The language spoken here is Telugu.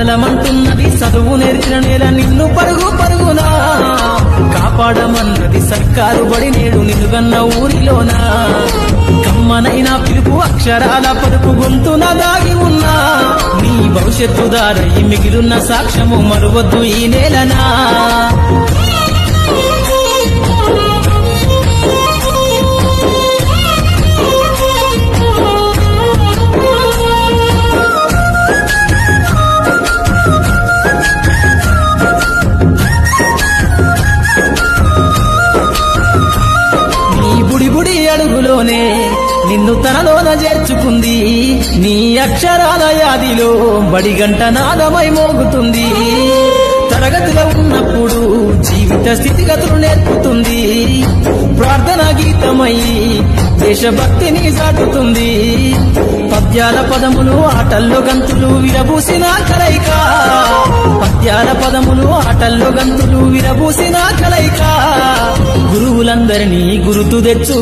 కదలమంటున్నది చదువు నేర్చిన నేల నిన్ను పరుగు పరుగునా కాపాడమన్నది సర్కారు బడి నేడు నిలుగన్న ఊరిలోనా కమ్మనైనా పిలుపు అక్షరాల పలుపు గొంతున దాగి ఉన్నా నీ భవిష్యత్తు దారై మిగిలిన సాక్ష్యము మరువద్దు ఈ నేలనా బుడి అడుగులోనే నిన్ను తనలోన చేర్చుకుంది నీ అక్షరాల యాదిలో బడిగంట నాదమై మోగుతుంది తరగతిలో ఉన్నప్పుడు జీవిత స్థితిగతులు నేర్పుతుంది ప్రార్థనా గీతమై దేశభక్తిని సాటుతుంది పద్యాల పదములు ఆటల్లో గంతులు విరబూసిన కలయిక పద్యాల పదములు ఆటల్లో గంతులు విరబూసిన కలయిక గురువులందరినీ గుర్తు తెచ్చు